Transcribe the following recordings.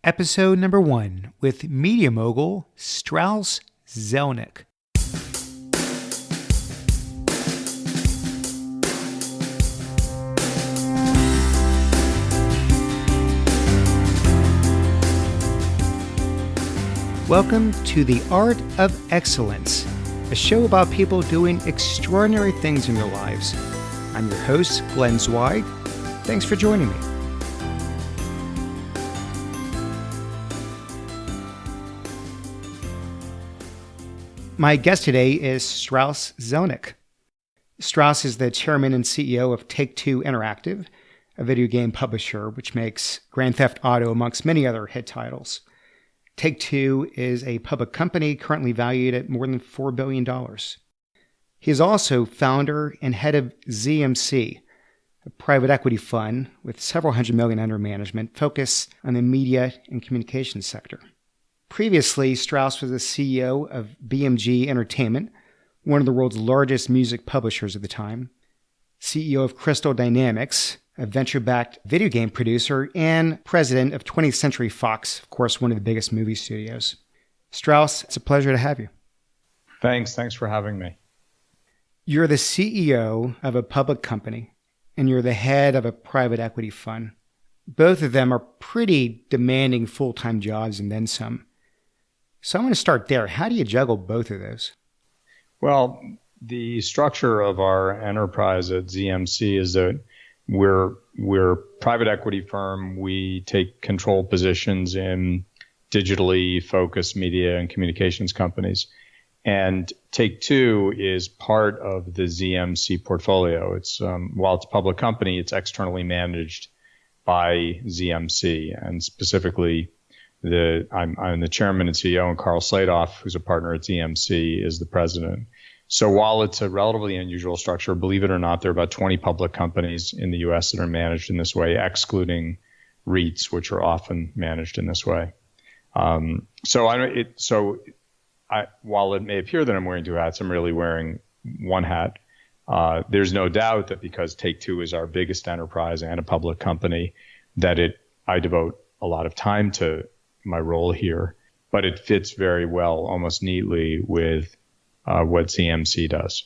Episode number 1 with media mogul Strauss Zelnick. Welcome to The Art of Excellence, a show about people doing extraordinary things in their lives. I'm your host, Glenn Zweig. Thanks for joining me. My guest today is Strauss Zelnick. Strauss is the chairman and CEO of Take-Two Interactive, a video game publisher which makes Grand Theft Auto amongst many other hit titles. Take-Two is a public company currently valued at more than $4 billion. He is also founder and head of ZMC, a private equity fund with several hundred million under management focused on the media and communications sector. Previously, Strauss was the CEO of BMG Entertainment, one of the world's largest music publishers at the time, CEO of Crystal Dynamics, a venture-backed video game producer, and president of 20th Century Fox, of course, one of the biggest movie studios. Strauss, it's a pleasure to have you. Thanks for having me. You're the CEO of a public company, and you're the head of a private equity fund. Both of them are pretty demanding full-time jobs and then some. So I'm going to start there. How do you juggle both of those? Well, the structure of our enterprise at ZMC is that we're a private equity firm. We take control positions in digitally focused media and communications companies. And Take-Two is part of the ZMC portfolio. It's while it's a public company, it's externally managed by ZMC, and specifically I'm the chairman and CEO, and Carl Sladoff, who's a partner at ZMC, is the president. So while it's a relatively unusual structure, believe it or not, there are about 20 public companies in the U.S. that are managed in this way, excluding REITs, which are often managed in this way. While it may appear that I'm wearing two hats, I'm really wearing one hat. There's no doubt that because Take-Two is our biggest enterprise and a public company, that I devote a lot of time to my role here, but it fits very well, almost neatly, with what ZMC does.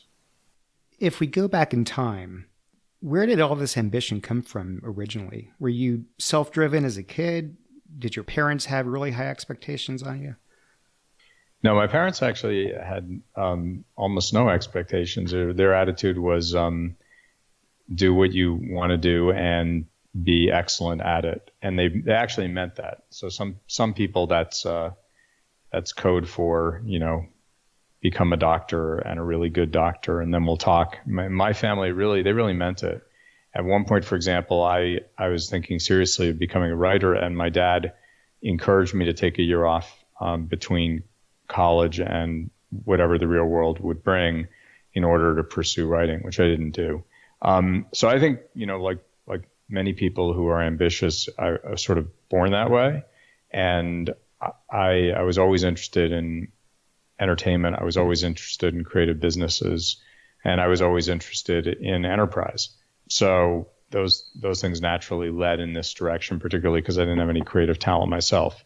If we go back in time, where did all this ambition come from originally? Were you self-driven as a kid? Did your parents have really high expectations on you? No, my parents actually had almost no expectations. Their attitude was do what you want to do and be excellent at it, and they actually meant that. So some people that's code for become a doctor and a really good doctor, and then we'll talk. My family they really meant it. At one point, for example, I was thinking seriously of becoming a writer, and my dad encouraged me to take a year off between college and whatever the real world would bring in order to pursue writing, which I didn't do. So I think, like many people who are ambitious, I sort of born that way. And I was always interested in entertainment. I was always interested in creative businesses, and I was always interested in enterprise. So those things naturally led in this direction, particularly because I didn't have any creative talent myself.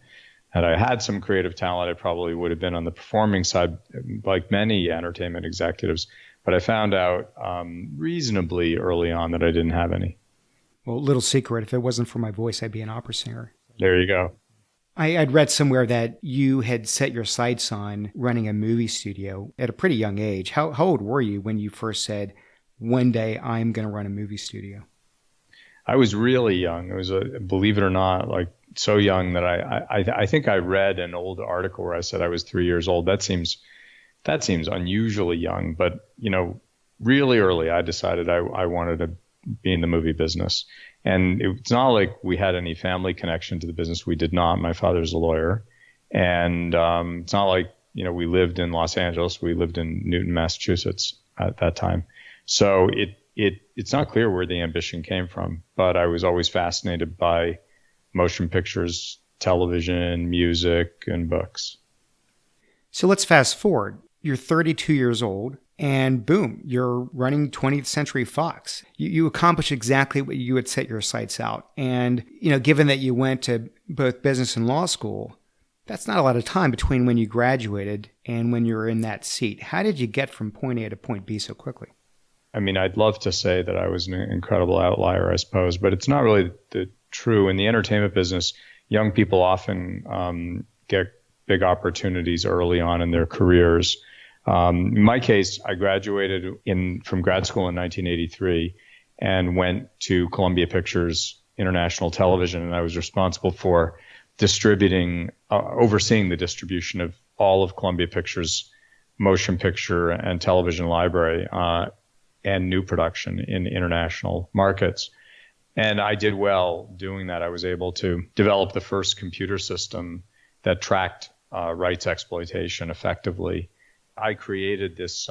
Had I had some creative talent, I probably would have been on the performing side, like many entertainment executives. But I found out reasonably early on that I didn't have any. Well, little secret, if it wasn't for my voice, I'd be an opera singer. There you go. I'd read somewhere that you had set your sights on running a movie studio at a pretty young age. How old were you when you first said, one day I'm going to run a movie studio? I was really young. It was, believe it or not, like so young that I think I read an old article where I said I was 3 years old. That seems unusually young, but really early I decided I wanted to be in the movie business. And it's not like we had any family connection to the business. We did not. My father's a lawyer. And it's not like, we lived in Los Angeles. We lived in Newton, Massachusetts at that time. So it's not clear where the ambition came from, but I was always fascinated by motion pictures, television, music, and books. So let's fast forward. You're 32 years old, and boom, you're running 20th Century Fox. You accomplish exactly what you had set your sights out. And, given that you went to both business and law school, that's not a lot of time between when you graduated and when you were in that seat. How did you get from point A to point B so quickly? I mean, I'd love to say that I was an incredible outlier, I suppose, but it's not really true. In the entertainment business, young people often get big opportunities early on in their careers. In my case, I graduated from grad school in 1983 and went to Columbia Pictures International Television, and I was responsible for overseeing the distribution of all of Columbia Pictures' motion picture and television library and new production in international markets. And I did well doing that. I was able to develop the first computer system that tracked rights exploitation effectively. I created this,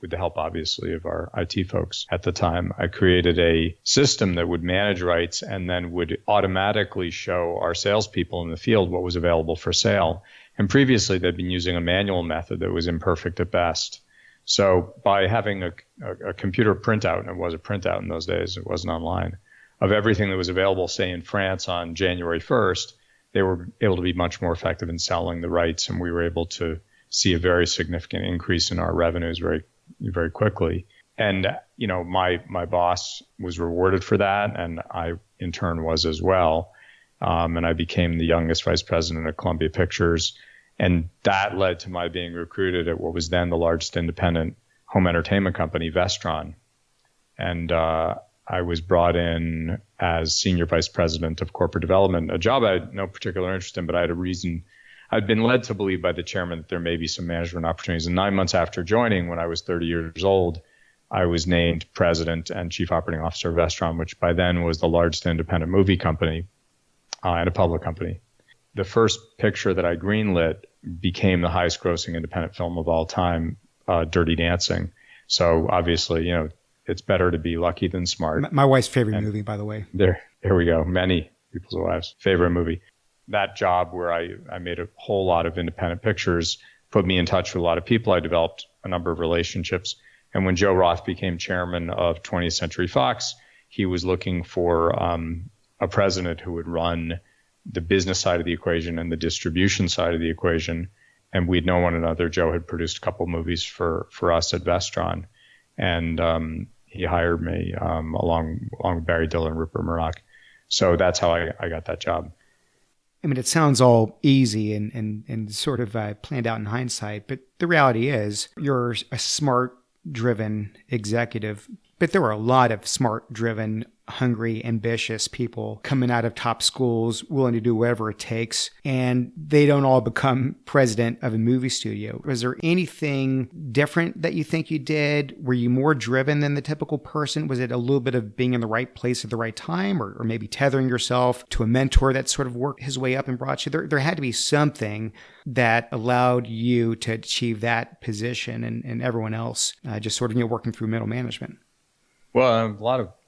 with the help, obviously, of our IT folks at the time. I created a system that would manage rights and then would automatically show our salespeople in the field what was available for sale. And previously, they'd been using a manual method that was imperfect at best. So by having a computer printout, and it was a printout in those days, it wasn't online, of everything that was available, say, in France on January 1st, they were able to be much more effective in selling the rights, and we were able to see a very significant increase in our revenues very, very quickly. And, my boss was rewarded for that, and I, in turn, was as well. And I became the youngest vice president of Columbia Pictures. And that led to my being recruited at what was then the largest independent home entertainment company, Vestron. And I was brought in as senior vice president of corporate development, a job I had no particular interest in, but I had a reason. I'd been led to believe by the chairman that there may be some management opportunities. And 9 months after joining, when I was 30 years old, I was named president and chief operating officer of Vestron, which by then was the largest independent movie company and a public company. The first picture that I greenlit became the highest grossing independent film of all time, Dirty Dancing. So obviously, it's better to be lucky than smart. My wife's favorite movie, by the way. There we go. Many people's wives' favorite movie. That job where I made a whole lot of independent pictures put me in touch with a lot of people. I developed a number of relationships. And when Joe Roth became chairman of 20th Century Fox, he was looking for a president who would run the business side of the equation and the distribution side of the equation. And we'd known one another. Joe had produced a couple movies for us at Vestron. And he hired me along with Barry Diller and Rupert Murdoch. So that's how I got that job. I mean, it sounds all easy and sort of planned out in hindsight, but the reality is you're a smart, driven executive, but there were a lot of smart, driven, hungry, ambitious people coming out of top schools, willing to do whatever it takes, and they don't all become president of a movie studio. Was there anything different that you think you did? Were you more driven than the typical person? Was it a little bit of being in the right place at the right time, or maybe tethering yourself to a mentor that sort of worked his way up and brought you? There had to be something that allowed you to achieve that position and everyone else just sort of working through middle management. Well,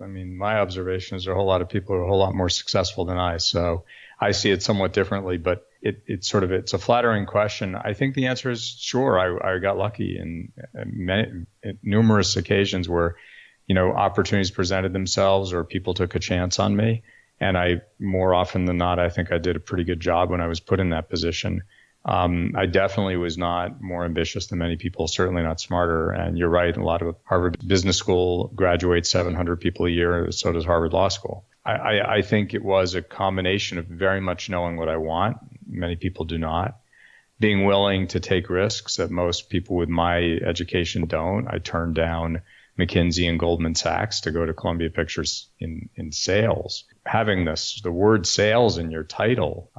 my observation is there are a whole lot of people who are a whole lot more successful than I. So I see it somewhat differently, but it's a flattering question. I think the answer is sure. I got lucky in numerous occasions where, opportunities presented themselves or people took a chance on me. And I, more often than not, I think I did a pretty good job when I was put in that position. I definitely was not more ambitious than many people, certainly not smarter. And you're right, a lot of Harvard Business School graduates 700 people a year, so does Harvard Law School. I think it was a combination of very much knowing what I want. Many people do not. Being willing to take risks that most people with my education don't. I turned down McKinsey and Goldman Sachs to go to Columbia Pictures in sales. Having the word sales in your title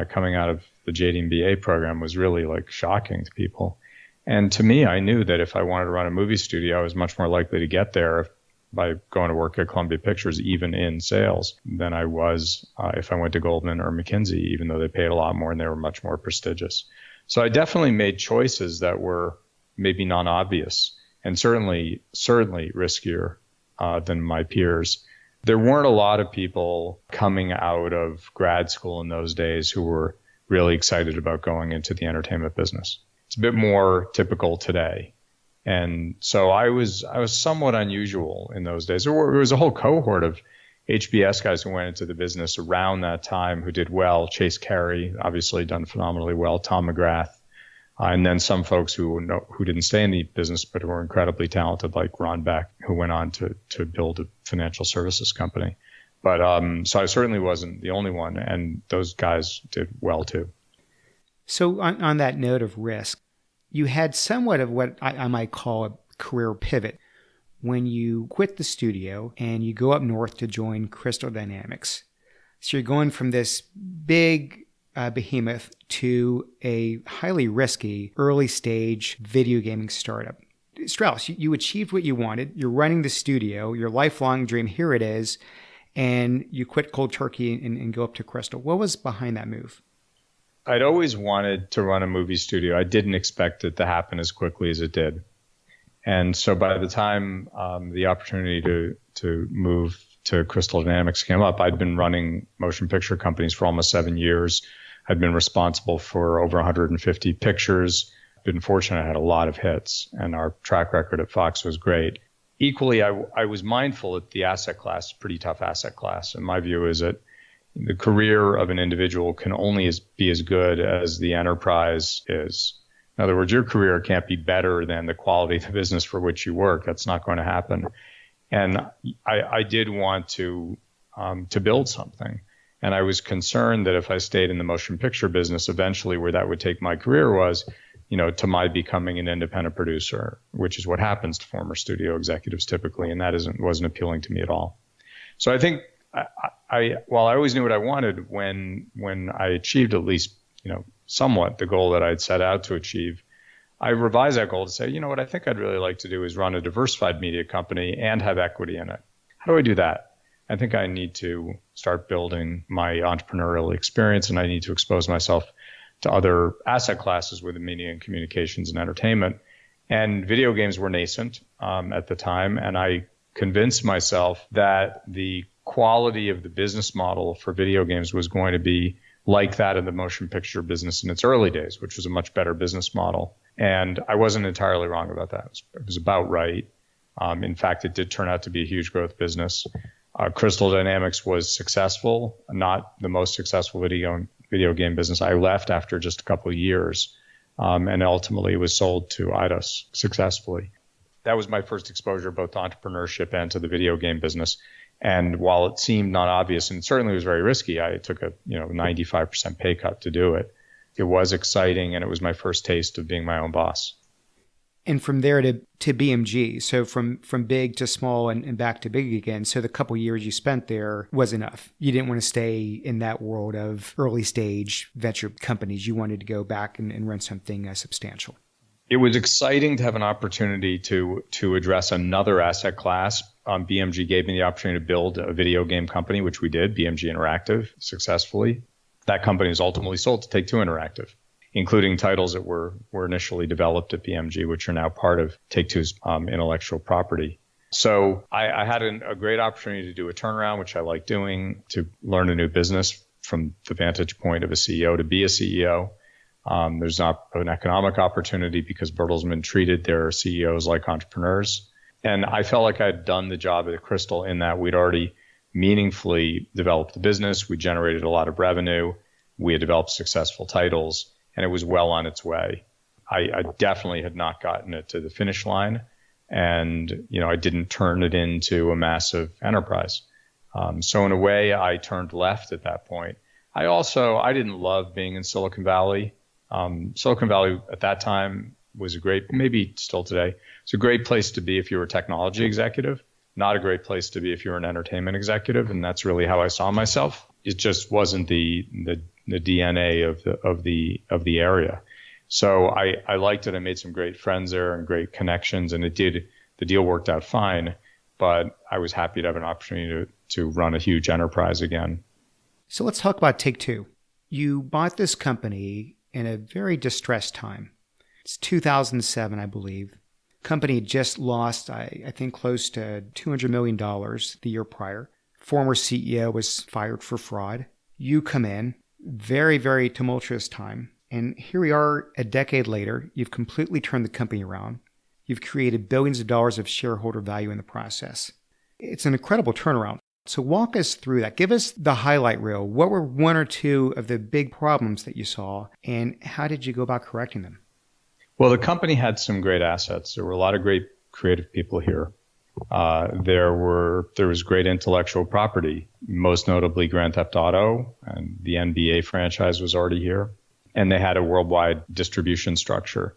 coming out of the JD MBA program was really shocking to people. And to me, I knew that if I wanted to run a movie studio, I was much more likely to get there by going to work at Columbia Pictures, even in sales, than I was if I went to Goldman or McKinsey, even though they paid a lot more and they were much more prestigious. So I definitely made choices that were maybe non-obvious and certainly riskier than my peers. There weren't a lot of people coming out of grad school in those days who were really excited about going into the entertainment business. It's a bit more typical today. And so I was somewhat unusual in those days. There was a whole cohort of HBS guys who went into the business around that time who did well. Chase Carey, obviously done phenomenally well. Tom McGrath, and then some folks who didn't stay in the business but who were incredibly talented, like Ron Beck, who went on to build a financial services company. But so I certainly wasn't the only one, and those guys did well too. So on that note of risk, you had somewhat of what I might call a career pivot when you quit the studio and you go up north to join Crystal Dynamics. So you're going from this big behemoth to a highly risky early stage video gaming startup. Strauss, you achieved what you wanted. You're running the studio, your lifelong dream. Here it is. And you quit cold turkey and go up to Crystal. What was behind that move? I'd always wanted to run a movie studio. I didn't expect it to happen as quickly as it did. And so by the time the opportunity to move to Crystal Dynamics came up, I'd been running motion picture companies for almost 7 years. I'd been responsible for over 150 pictures. Been fortunate, I had a lot of hits, and our track record at Fox was great. Equally, I was mindful that the asset class is a pretty tough asset class. And my view is that the career of an individual can only be as good as the enterprise is. In other words, your career can't be better than the quality of the business for which you work. That's not going to happen. And I did want to build something. And I was concerned that if I stayed in the motion picture business, eventually where that would take my career was, to my becoming an independent producer, which is what happens to former studio executives typically. And that wasn't appealing to me at all. So I think while I always knew what I wanted, when I achieved at least, somewhat the goal that I'd set out to achieve, I revised that goal to say, what I think I'd really like to do is run a diversified media company and have equity in it. How do I do that? I think I need to start building my entrepreneurial experience, and I need to expose myself to other asset classes within media and communications and entertainment. And video games were nascent at the time, and I convinced myself that the quality of the business model for video games was going to be like that of the motion picture business in its early days, which was a much better business model. And I wasn't entirely wrong about that. It was about right. In fact, it did turn out to be a huge growth business. Crystal Dynamics was successful, not the most successful video game business. I left after just a couple of years, and ultimately was sold to Eidos successfully. That was my first exposure both to entrepreneurship and to the video game business. And while it seemed not obvious, and certainly was very risky, I took a 95% pay cut to do it. It was exciting, and it was my first taste of being my own boss. And from there to BMG, so from big to small and back to big again. So the couple years you spent there was enough. You didn't want to stay in that world of early stage venture companies. You wanted to go back and run something substantial. It was exciting to have an opportunity to address another asset class. BMG gave me the opportunity to build a video game company, which we did, BMG Interactive, successfully. That company was ultimately sold to Take-Two Interactive, including titles that were initially developed at BMG, which are now part of Take-Two's intellectual property. So I had a great opportunity to do a turnaround, which I like doing, to learn a new business from the vantage point of a CEO, to be a CEO. There's not an economic opportunity because Bertelsmann treated their CEOs like entrepreneurs. And I felt like I'd done the job at Crystal in that we'd already meaningfully developed the business. We generated a lot of revenue. We had developed successful titles, and it was well on its way. I definitely had not gotten it to the finish line, and I didn't turn it into a massive enterprise. So in a way, I turned left at that point. I didn't love being in Silicon Valley. Silicon Valley at that time was maybe still today, it's a great place to be if you were a technology executive, not a great place to be if you were an entertainment executive. And that's really how I saw myself. It just wasn't the DNA of the area. So I liked it. I made some great friends there and great connections, and the deal worked out fine, but I was happy to have an opportunity to run a huge enterprise again. So let's talk about Take-Two. You bought this company in a very distressed time. It's 2007, I believe. Company had just lost, I think, close to $200 million the year prior. Former CEO was fired for fraud. You come in, very, very tumultuous time. And here we are a decade later. You've completely turned the company around. You've created billions of dollars of shareholder value in the process. It's an incredible turnaround. So walk us through that. Give us the highlight reel. What were one or two of the big problems that you saw, and how did you go about correcting them? Well, the company had some great assets. There were a lot of great creative people here. There was great intellectual property, most notably Grand Theft Auto, and the NBA franchise was already here. And they had a worldwide distribution structure.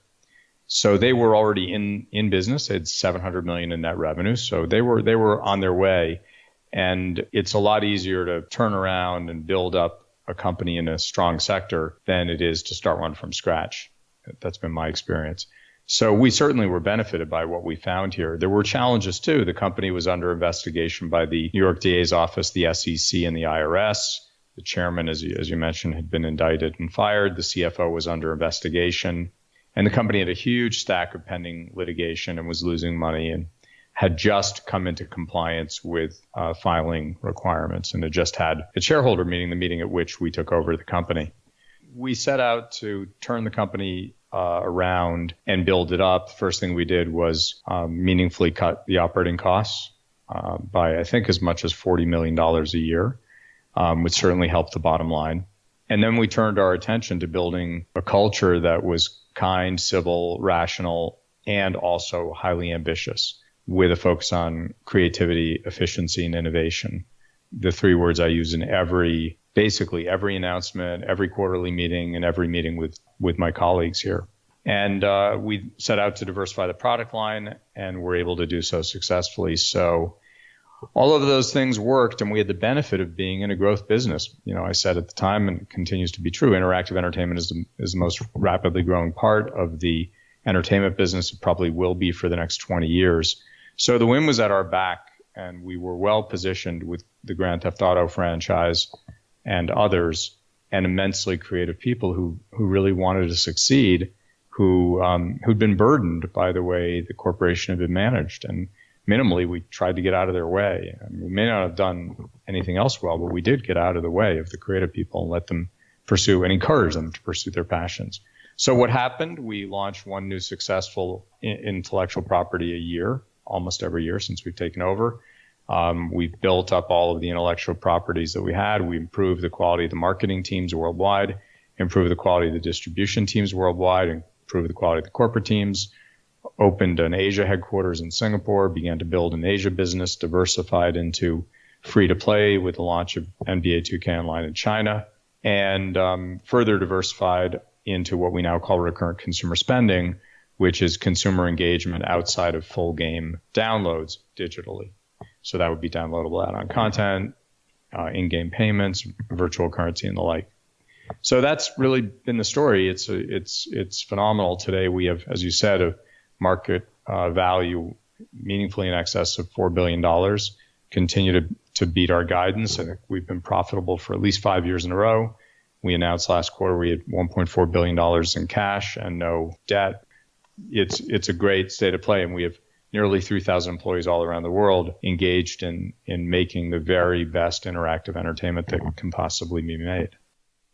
So they were already in business. They had $700 million in net revenue. So they were on their way. And it's a lot easier to turn around and build up a company in a strong sector than it is to start one from scratch. That's been my experience. So we certainly were benefited by what we found here. There were challenges too. The company was under investigation by the New York DA's office, the SEC, and the IRS. The chairman, as you mentioned, had been indicted and fired. The CFO was under investigation. And the company had a huge stack of pending litigation and was losing money and had just come into compliance with filing requirements and had just had a shareholder meeting, the meeting at which we took over the company. We set out to turn the company around and build it up. The first thing we did was meaningfully cut the operating costs by, I think, as much as $40 million a year, which certainly helped the bottom line. And then we turned our attention to building a culture that was kind, civil, rational, and also highly ambitious, with a focus on creativity, efficiency, and innovation. The three words I use in basically every announcement, every quarterly meeting, and every meeting with my colleagues here. And we set out to diversify the product line, and were able to do so successfully. So all of those things worked, and we had the benefit of being in a growth business. You know, I said at the time, and it continues to be true, interactive entertainment is the most rapidly growing part of the entertainment business. It probably will be for the next 20 years. So the wind was at our back, and we were well positioned with the Grand Theft Auto franchise and others, and immensely creative people who really wanted to succeed, who'd been burdened by the way the corporation had been managed. And minimally, we tried to get out of their way. I mean, we may not have done anything else well, but we did get out of the way of the creative people and let them pursue and encourage them to pursue their passions. So what happened? We launched one new successful intellectual property a year, almost every year since we've taken over. We've built up all of the intellectual properties that we had. We improved the quality of the marketing teams worldwide, improved the quality of the distribution teams worldwide, improved the quality of the corporate teams, opened an Asia headquarters in Singapore, began to build an Asia business, diversified into free-to-play with the launch of NBA 2K Online in China, and further diversified into what we now call recurrent consumer spending, which is consumer engagement outside of full game downloads digitally. So that would be downloadable add-on content, in-game payments, virtual currency, and the like. So that's really been the story. It's phenomenal. Today we have, as you said, a market value meaningfully in excess of $4 billion, continue to beat our guidance. I think we've been profitable for at least 5 years in a row. We announced last quarter we had $1.4 billion in cash and no debt. It's a great state of play, and we have nearly 3,000 employees all around the world engaged in making the very best interactive entertainment that can possibly be made.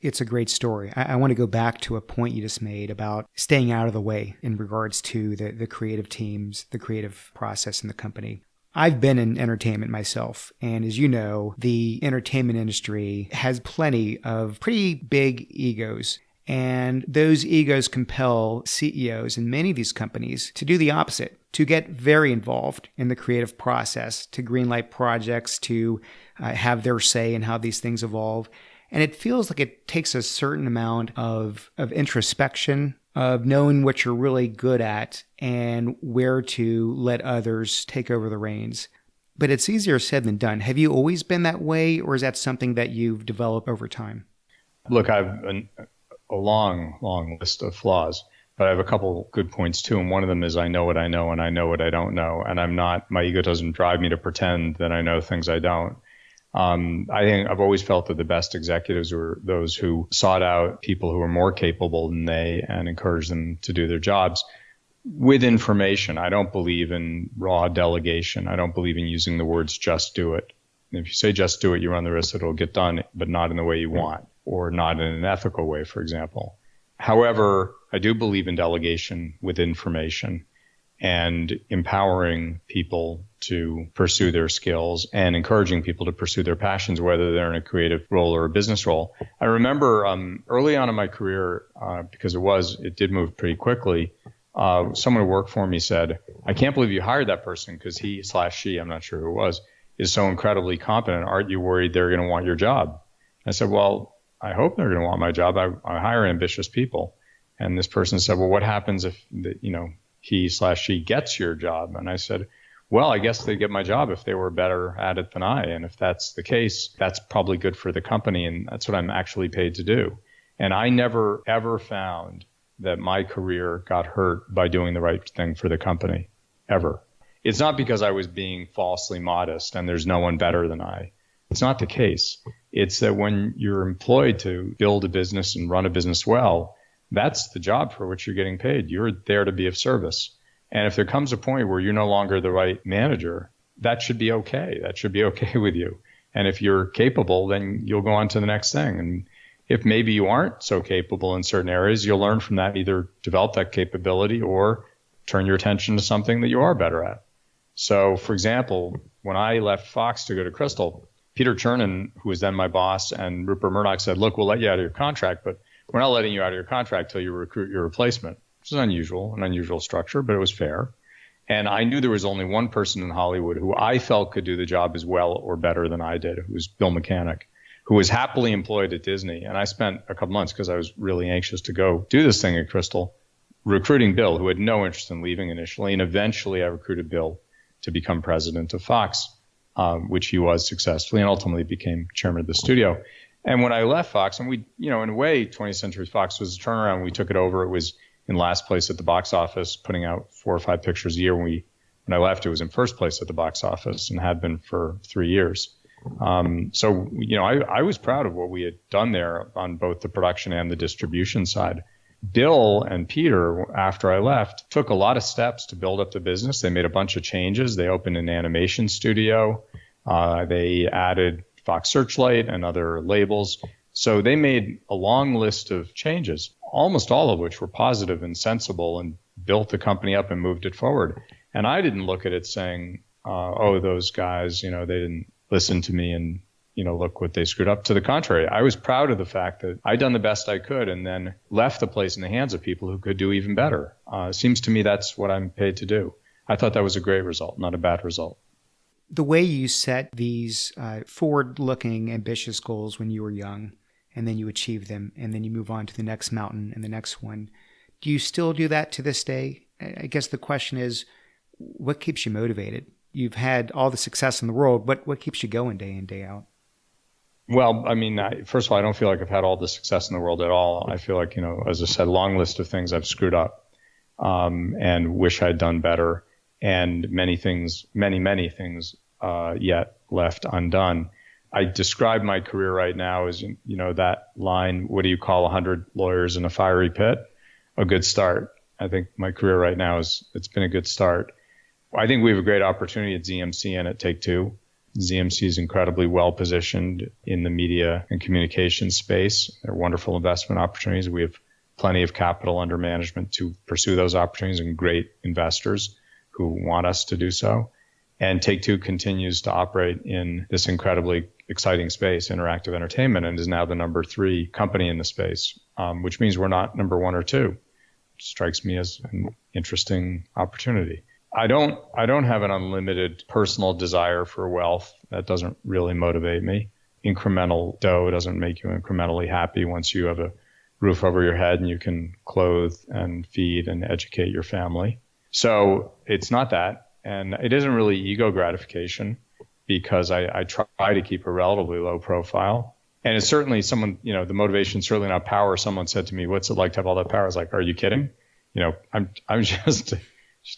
It's a great story. I want to go back to a point you just made about staying out of the way in regards to the creative teams, the creative process in the company. I've been in entertainment myself, and as you know, the entertainment industry has plenty of pretty big egos. And those egos compel CEOs in many of these companies to do the opposite, to get very involved in the creative process, to greenlight projects, to have their say in how these things evolve. And it feels like it takes a certain amount of introspection, of knowing what you're really good at and where to let others take over the reins. But it's easier said than done. Have you always been that way, or is that something that you've developed over time? Look, I've a long list of flaws, but I have a couple good points too. And one of them is I know what I know and I know what I don't know. And my ego doesn't drive me to pretend that I know things I don't. I think I've always felt that the best executives were those who sought out people who are more capable than they and encouraged them to do their jobs with information. I don't believe in raw delegation. I don't believe in using the words just do it. And if you say just do it, you run the risk that it'll get done, but not in the way you want, or not in an ethical way, for example. However, I do believe in delegation with information. and empowering people to pursue their skills and encouraging people to pursue their passions, whether they're in a creative role or a business role. I remember early on in my career, because it did move pretty quickly, someone who worked for me said, "I can't believe you hired that person because he/she, I'm not sure who it was, is so incredibly competent. Aren't you worried they're going to want your job?" I said, "Well, I hope they're going to want my job. I hire ambitious people." And this person said, "Well, what happens if he/she gets your job?" And I said, "Well, I guess they'd get my job if they were better at it than I. And if that's the case, that's probably good for the company. And that's what I'm actually paid to do." And I never, ever found that my career got hurt by doing the right thing for the company, ever. It's not because I was being falsely modest and there's no one better than I. It's not the case. It's that when you're employed to build a business and run a business well, that's the job for which you're getting paid. You're there to be of service. And if there comes a point where you're no longer the right manager, that should be okay. That should be okay with you. And if you're capable, then you'll go on to the next thing. And if maybe you aren't so capable in certain areas, you'll learn from that, either develop that capability or turn your attention to something that you are better at. So, for example, when I left Fox to go to Crystal, Peter Chernin, who was then my boss, and Rupert Murdoch said, "Look, we'll let you out of your contract, but we're not letting you out of your contract till you recruit your replacement," which is an unusual structure, but it was fair. And I knew there was only one person in Hollywood who I felt could do the job as well or better than I did, who was Bill Mechanic, who was happily employed at Disney. And I spent a couple months, because I was really anxious to go do this thing at Crystal, recruiting Bill, who had no interest in leaving initially. And eventually I recruited Bill to become president of Fox, which he was successfully, and ultimately became chairman of the studio. And when I left Fox, and we, in a way, 20th Century Fox was a turnaround. We took it over. It was in last place at the box office, putting out 4 or 5 pictures a year. When I left, it was in first place at the box office and had been for 3 years. So, I was proud of what we had done there on both the production and the distribution side. Bill and Peter, after I left, took a lot of steps to build up the business. They made a bunch of changes. They opened an animation studio. They added Fox Searchlight and other labels. So they made a long list of changes, almost all of which were positive and sensible, and built the company up and moved it forward. And I didn't look at it saying, "Oh, those guys, they didn't listen to me and, look what they screwed up." To the contrary, I was proud of the fact that I'd done the best I could and then left the place in the hands of people who could do even better. It seems to me that's what I'm paid to do. I thought that was a great result, not a bad result. The way you set these forward-looking, ambitious goals when you were young, and then you achieve them, and then you move on to the next mountain and the next one, do you still do that to this day? I guess the question is, what keeps you motivated? You've had all the success in the world. What keeps you going day in, day out? Well, first of all, I don't feel like I've had all the success in the world at all. I feel like, as I said, long list of things I've screwed up, and wish I'd done better, and many things yet left undone. I describe my career right now as, that line, "What do you call 100 lawyers in a fiery pit?" A good start. I think my career right now it's been a good start. I think we have a great opportunity at ZMC and at Take-Two. ZMC is incredibly well positioned in the media and communication space. They're wonderful investment opportunities. We have plenty of capital under management to pursue those opportunities, and great investors who want us to do so. And Take-Two continues to operate in this incredibly exciting space, interactive entertainment, and is now the number 3 company in the space, which means we're not number 1 or 2. It strikes me as an interesting opportunity. I don't have an unlimited personal desire for wealth. That doesn't really motivate me. Incremental dough doesn't make you incrementally happy once you have a roof over your head and you can clothe and feed and educate your family. So it's not that. And it isn't really ego gratification, because I try to keep a relatively low profile. And it's certainly the motivation is certainly not power. Someone said to me, "What's it like to have all that power?" I was like, "Are you kidding? I'm just a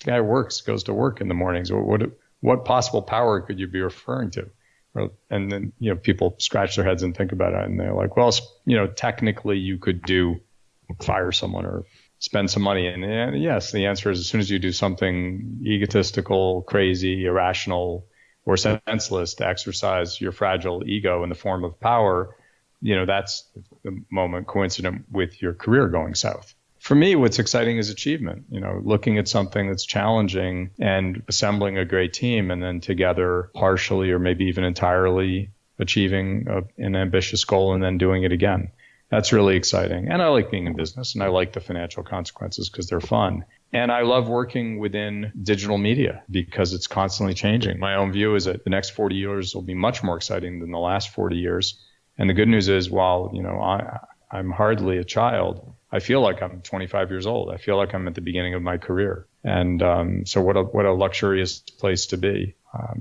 guy who goes to work in the mornings. What possible power could you be referring to?" And then, people scratch their heads and think about it, and they're like, "Well, technically you could fire someone or spend some money." And yes, the answer is, as soon as you do something egotistical, crazy, irrational, or senseless to exercise your fragile ego in the form of power, that's the moment coincident with your career going south. For me, what's exciting is achievement, looking at something that's challenging and assembling a great team and then together partially or maybe even entirely achieving an ambitious goal and then doing it again. That's really exciting. And I like being in business and I like the financial consequences because they're fun. And I love working within digital media because it's constantly changing. My own view is that the next 40 years will be much more exciting than the last 40 years. And the good news is, while, I'm hardly a child, I feel like I'm 25 years old. I feel like I'm at the beginning of my career. And so what a luxurious place to be.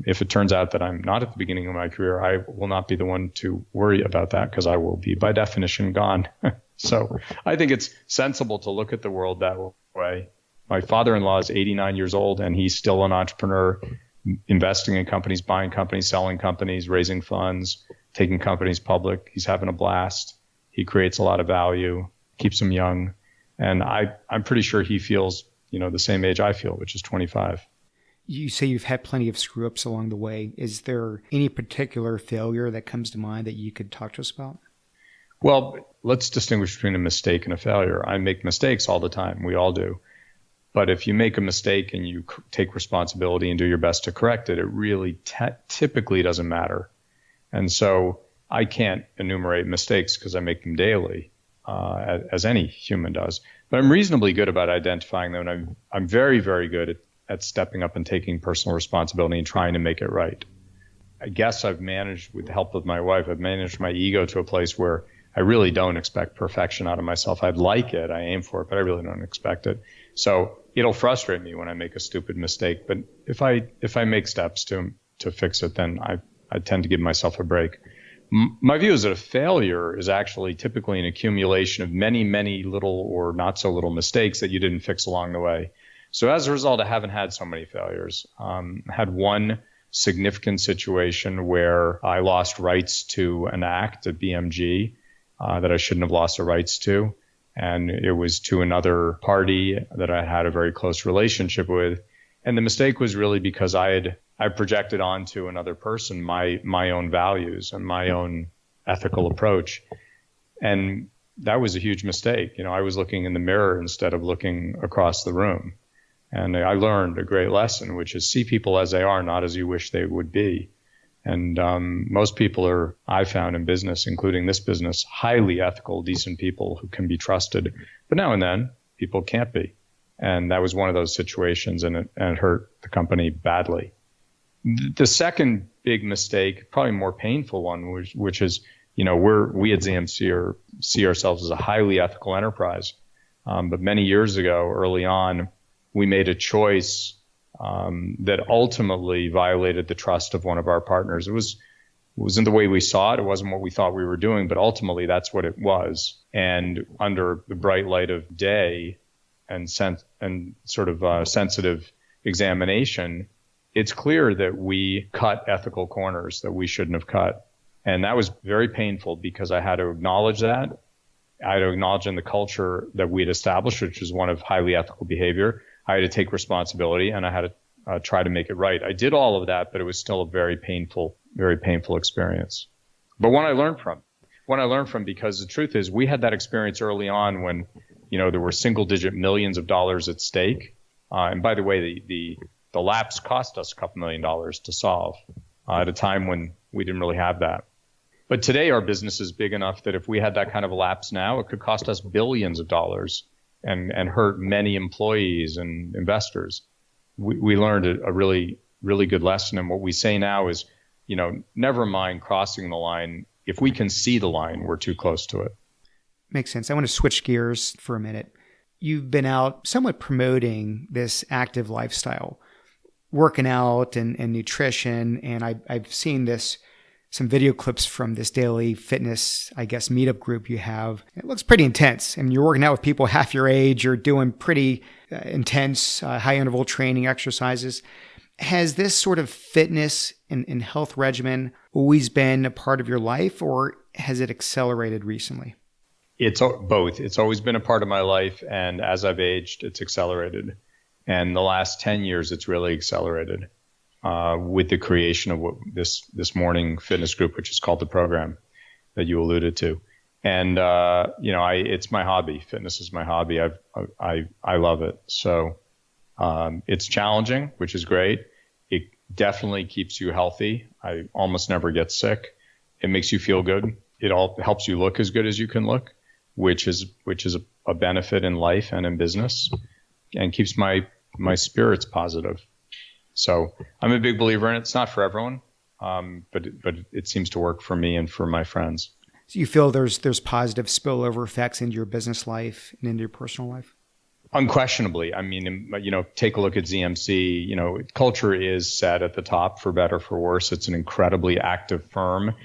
If it turns out that I'm not at the beginning of my career, I will not be the one to worry about that because I will be, by definition, gone. So I think it's sensible to look at the world that way. My father-in-law is 89 years old, and he's still an entrepreneur, investing in companies, buying companies, selling companies, raising funds, taking companies public. He's having a blast. He creates a lot of value, keeps them young. And I'm pretty sure he feels, the same age I feel, which is 25. You say you've had plenty of screw-ups along the way. Is there any particular failure that comes to mind that you could talk to us about? Well, let's distinguish between a mistake and a failure. I make mistakes all the time. We all do. But if you make a mistake and you take responsibility and do your best to correct it, it really typically doesn't matter. And so I can't enumerate mistakes because I make them daily, as any human does. But I'm reasonably good about identifying them. And I'm very, very good at stepping up and taking personal responsibility and trying to make it right. I guess I've managed, with the help of my wife, I've managed my ego to a place where I really don't expect perfection out of myself. I'd like it, I aim for it, but I really don't expect it. So it'll frustrate me when I make a stupid mistake. But if I make steps to fix it, then I tend to give myself a break. My view is that a failure is actually typically an accumulation of many, many little or not so little mistakes that you didn't fix along the way. So as a result, I haven't had so many failures. I had one significant situation where I lost rights to an act at BMG that I shouldn't have lost the rights to. And it was to another party that I had a very close relationship with. And the mistake was really because I projected onto another person my own values and my own ethical approach. And that was a huge mistake. I was looking in the mirror instead of looking across the room. And I learned a great lesson, which is see people as they are, not as you wish they would be. And most people are, I found in business, including this business, highly ethical, decent people who can be trusted. But now and then, people can't be. And that was one of those situations, and it hurt the company badly. The second big mistake, probably more painful one, which is, we at ZMC see ourselves as a highly ethical enterprise. But many years ago, early on, we made a choice that ultimately violated the trust of one of our partners. It wasn't the way we saw it. It wasn't what we thought we were doing, but ultimately that's what it was. And under the bright light of day and sort of sensitive examination, it's clear that we cut ethical corners that we shouldn't have cut. And that was very painful because I had to acknowledge that. I had to acknowledge in the culture that we had established, which is one of highly ethical behavior. I had to take responsibility and I had to try to make it right. I did all of that, but it was still a very painful experience. But one I learned from, because the truth is we had that experience early on when, there were single digit millions of dollars at stake. And by the way, the lapse cost us a couple $1 million to solve at a time when we didn't really have that. But today our business is big enough that if we had that kind of a lapse now, it could cost us billions of dollars and hurt many employees and investors. We learned a really, really good lesson. And what we say now is, never mind crossing the line. If we can see the line, we're too close to it. Makes sense. I want to switch gears for a minute. You've been out somewhat promoting this active lifestyle, working out and nutrition. And I've seen some video clips from this daily fitness, meetup group you have. It looks pretty intense. And you're working out with people half your age. You're doing pretty intense, high interval training exercises. Has this sort of fitness and health regimen always been a part of your life, or has it accelerated recently? It's both. It's always been a part of my life. And as I've aged, it's accelerated. And the last 10 years, it's really accelerated. With the creation of this morning fitness group, which is called The Program that you alluded to. And it's my hobby. Fitness is my hobby. I love it. So it's challenging, which is great. It definitely keeps you healthy. I almost never get sick. It makes you feel good. It all helps you look as good as you can look, which is a benefit in life and in business, and keeps my spirits positive. So I'm a big believer in it. It's not for everyone, but it seems to work for me and for my friends. So you feel there's positive spillover effects into your business life and into your personal life? Unquestionably. I mean, take a look at ZMC. Culture is set at the top, for better, for worse. It's an incredibly active firm.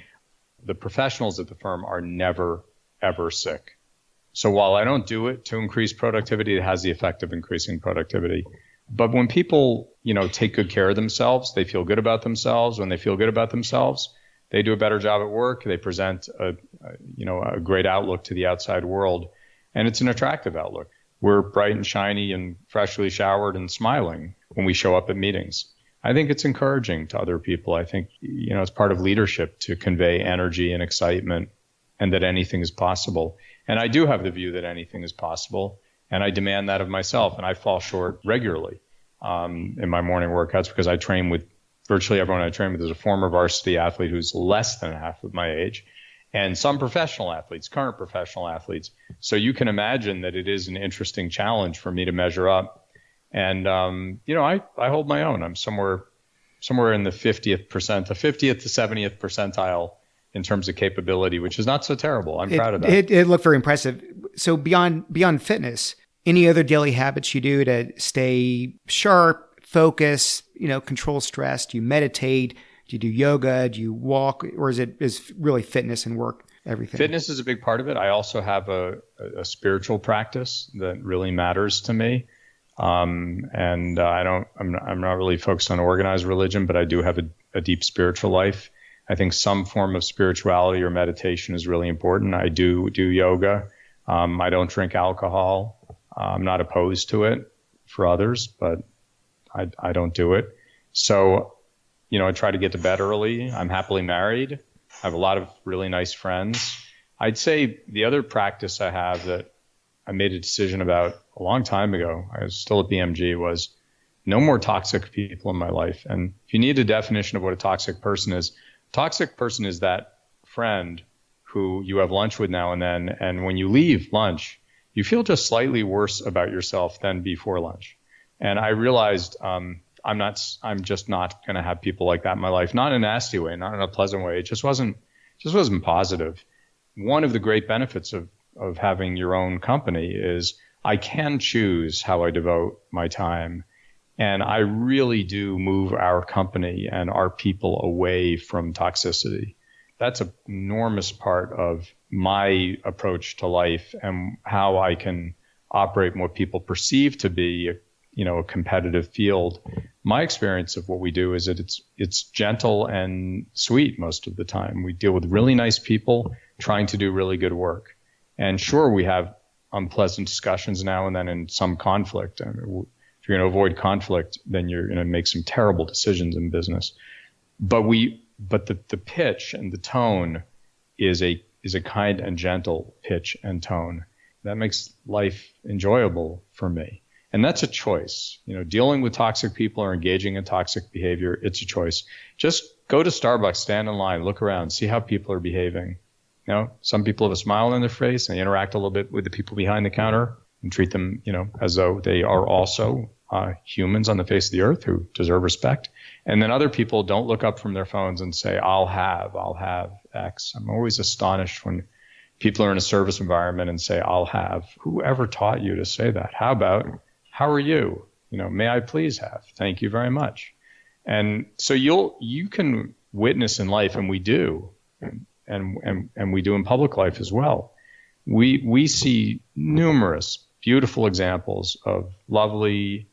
The professionals at the firm are never, ever sick. So while I don't do it to increase productivity, it has the effect of increasing productivity. But when people, take good care of themselves, they feel good about themselves. When they feel good about themselves, they do a better job at work. They present a great outlook to the outside world, and it's an attractive outlook. We're bright and shiny and freshly showered and smiling when we show up at meetings. I think it's encouraging to other people. I think, it's part of leadership to convey energy and excitement, and that anything is possible. And I do have the view that anything is possible, and I demand that of myself, and I fall short regularly in my morning workouts, because I train with virtually everyone I train with is a former varsity athlete who's less than half of my age, and some professional athletes, current professional athletes. So you can imagine that it is an interesting challenge for me to measure up. And, I hold my own. I'm somewhere in the 50th to 70th percentile in terms of capability, which is not so terrible. I'm proud of that. It looked very impressive. So beyond fitness, any other daily habits you do to stay sharp, focus, control stress? Do you meditate? Do you do yoga? Do you walk? Or is really fitness and work everything? Fitness is a big part of it. I also have a spiritual practice that really matters to me. I'm not really focused on organized religion, but I do have a deep spiritual life. I think some form of spirituality or meditation is really important. I do yoga. I don't drink alcohol. I'm not opposed to it for others, but I don't do it. So, I try to get to bed early. I'm happily married. I have a lot of really nice friends. I'd say the other practice I have that I made a decision about a long time ago, I was still at BMG, was no more toxic people in my life. And if you need a definition of what a toxic person is that friend who you have lunch with now and then, and when you leave lunch, you feel just slightly worse about yourself than before lunch. And I realized I'm just not going to have people like that in my life. Not in a nasty way, not in a pleasant way. It just wasn't positive. One of the great benefits of having your own company is I can choose how I devote my time. And I really do move our company and our people away from toxicity. That's an enormous part of my approach to life and how I can operate in what people perceive to be a competitive field. My experience of what we do is that it's gentle and sweet most of the time. We deal with really nice people trying to do really good work. And sure, we have unpleasant discussions now and then in some conflict. I mean, if you're going to avoid conflict, then you're going to make some terrible decisions in business. But the pitch and the tone is a kind and gentle pitch and tone that makes life enjoyable for me. And that's a choice. Dealing with toxic people or engaging in toxic behavior, it's a choice. Just go to Starbucks, stand in line, look around, see how people are behaving. Some people have a smile on their face and they interact a little bit with the people behind the counter and treat them, as though they are also humans on the face of the earth who deserve respect. And then other people don't look up from their phones and say, I'll have X. I'm always astonished when people are in a service environment and say, I'll have. Whoever taught you to say that? How about, how are you? May I please have? Thank you very much. And so you can witness in life, and we do, and we do in public life as well. We see numerous beautiful examples of lovely,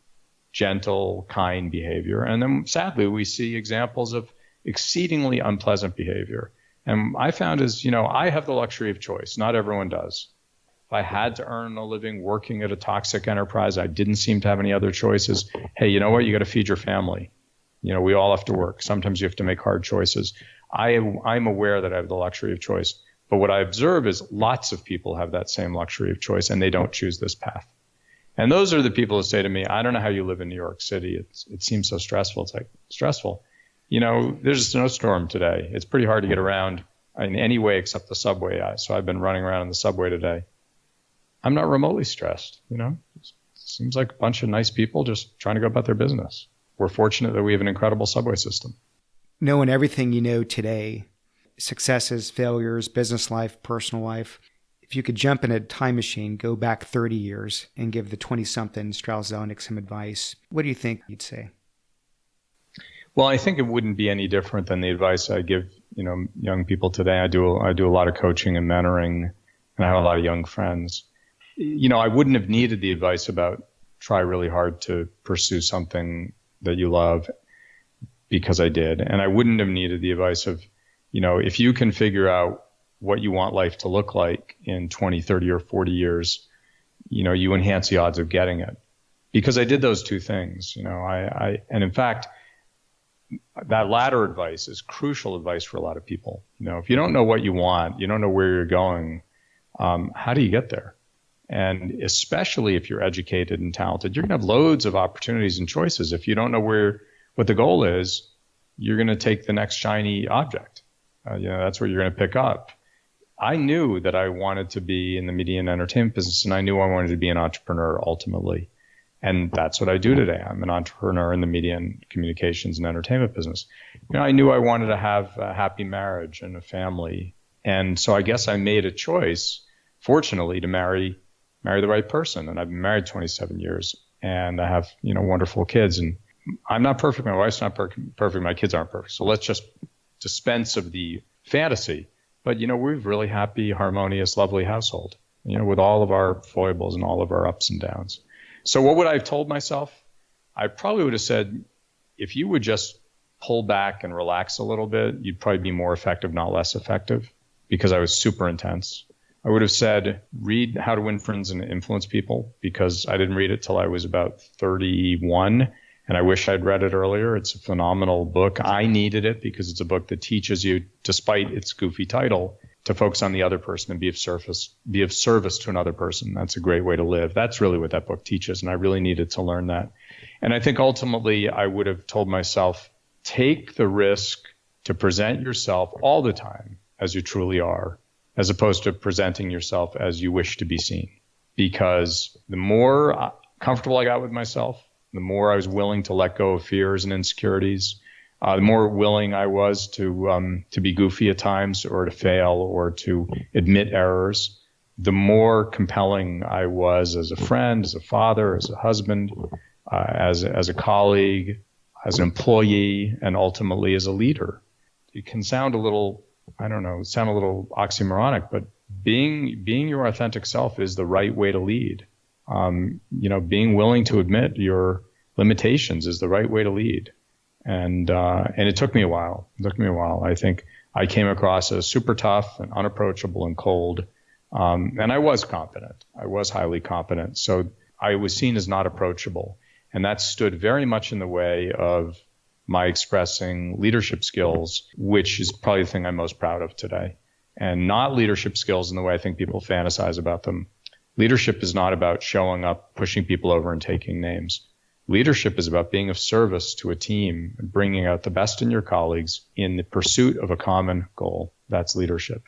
gentle, kind behavior. And then sadly, we see examples of exceedingly unpleasant behavior. And I found I have the luxury of choice. Not everyone does. If I had to earn a living working at a toxic enterprise, I didn't seem to have any other choices. Hey, you know what? You got to feed your family. We all have to work. Sometimes you have to make hard choices. I'm aware that I have the luxury of choice. But what I observe is lots of people have that same luxury of choice, and they don't choose this path. And those are the people who say to me, I don't know how you live in New York City. It seems so stressful. It's like, stressful. There's a snowstorm today. It's pretty hard to get around in any way except the subway. So I've been running around in the subway today. I'm not remotely stressed. It seems like a bunch of nice people just trying to go about their business. We're fortunate that we have an incredible subway system. Knowing everything you know today, successes, failures, business life, personal life, if you could jump in a time machine, go back 30 years and give the 20-something Strauss Zelnick some advice, what do you think you'd say? Well, I think it wouldn't be any different than the advice I give, young people today. I do a lot of coaching and mentoring, and I have a lot of young friends. I wouldn't have needed the advice about try really hard to pursue something that you love, because I did. And I wouldn't have needed the advice of, if you can figure out what you want life to look like in 20, 30, or 40 years, you enhance the odds of getting it. Because I did those two things, and in fact, that latter advice is crucial advice for a lot of people. If you don't know what you want, you don't know where you're going, how do you get there? And especially if you're educated and talented, you're going to have loads of opportunities and choices. If you don't know what the goal is, you're going to take the next shiny object. That's what you're going to pick up. I knew that I wanted to be in the media and entertainment business, and I knew I wanted to be an entrepreneur ultimately. And that's what I do today. I'm an entrepreneur in the media and communications and entertainment business. I knew I wanted to have a happy marriage and a family. And so I guess I made a choice, fortunately, to marry the right person. And I've been married 27 years, and I have, wonderful kids. And I'm not perfect. My wife's not perfect. My kids aren't perfect. So let's just dispense of the fantasy. But, we're a really happy, harmonious, lovely household, with all of our foibles and all of our ups and downs. So what would I have told myself? I probably would have said, if you would just pull back and relax a little bit, you'd probably be more effective, not less effective, because I was super intense. I would have said, read How to Win Friends and Influence People, because I didn't read it till I was about 31, and I wish I'd read it earlier. It's a phenomenal book. I needed it because it's a book that teaches you, despite its goofy title, to focus on the other person and be of service to another person. That's a great way to live. That's really what that book teaches, and I really needed to learn that. And I think ultimately I would have told myself, take the risk to present yourself all the time as you truly are, as opposed to presenting yourself as you wish to be seen. Because the more comfortable I got with myself, the more I was willing to let go of fears and insecurities, the more willing I was to be goofy at times, or to fail, or to admit errors, the more compelling I was as a friend, as a father, as a husband, as a colleague, as an employee, and ultimately as a leader. It can sound a little, oxymoronic, but being your authentic self is the right way to lead. Being willing to admit your limitations is the right way to lead. And it took me a while. I think I came across as super tough and unapproachable and cold. And I was competent. I was highly competent. So I was seen as not approachable. And that stood very much in the way of my expressing leadership skills, which is probably the thing I'm most proud of today. And not leadership skills in the way I think people fantasize about them. Leadership is not about showing up, pushing people over, and taking names. Leadership is about being of service to a team and bringing out the best in your colleagues in the pursuit of a common goal. That's leadership.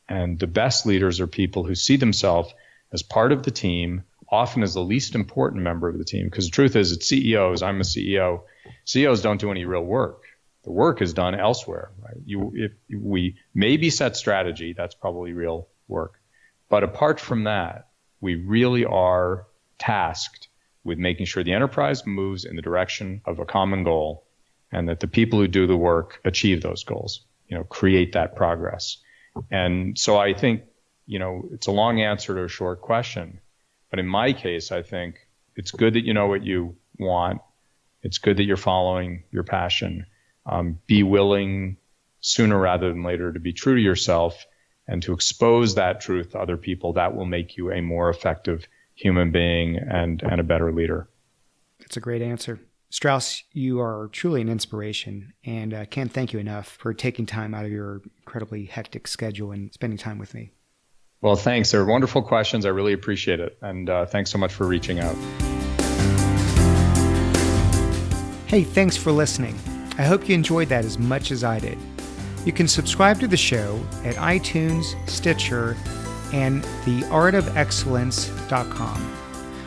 And the best leaders are people who see themselves as part of the team, often as the least important member of the team. Because the truth is, it's CEOs. I'm a CEO. CEOs don't do any real work. The work is done elsewhere. Right? If we maybe set strategy, that's probably real work. But apart from that, we really are tasked with making sure the enterprise moves in the direction of a common goal, and that the people who do the work achieve those goals, create that progress. And so I think, it's a long answer to a short question, but in my case, I think it's good that you know what you want. It's good that you're following your passion. Be willing sooner rather than later to be true to yourself and to expose that truth to other people. That will make you a more effective human being and a better leader. That's a great answer. Strauss, you are truly an inspiration, and I can't thank you enough for taking time out of your incredibly hectic schedule and spending time with me. Well, thanks. They're wonderful questions. I really appreciate it. And thanks so much for reaching out. Hey, thanks for listening. I hope you enjoyed that as much as I did. You can subscribe to the show at iTunes, Stitcher, and theartofexcellence.com.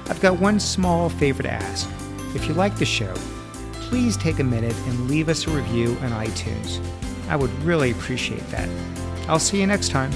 I've got one small favor to ask. If you like the show, please take a minute and leave us a review on iTunes. I would really appreciate that. I'll see you next time.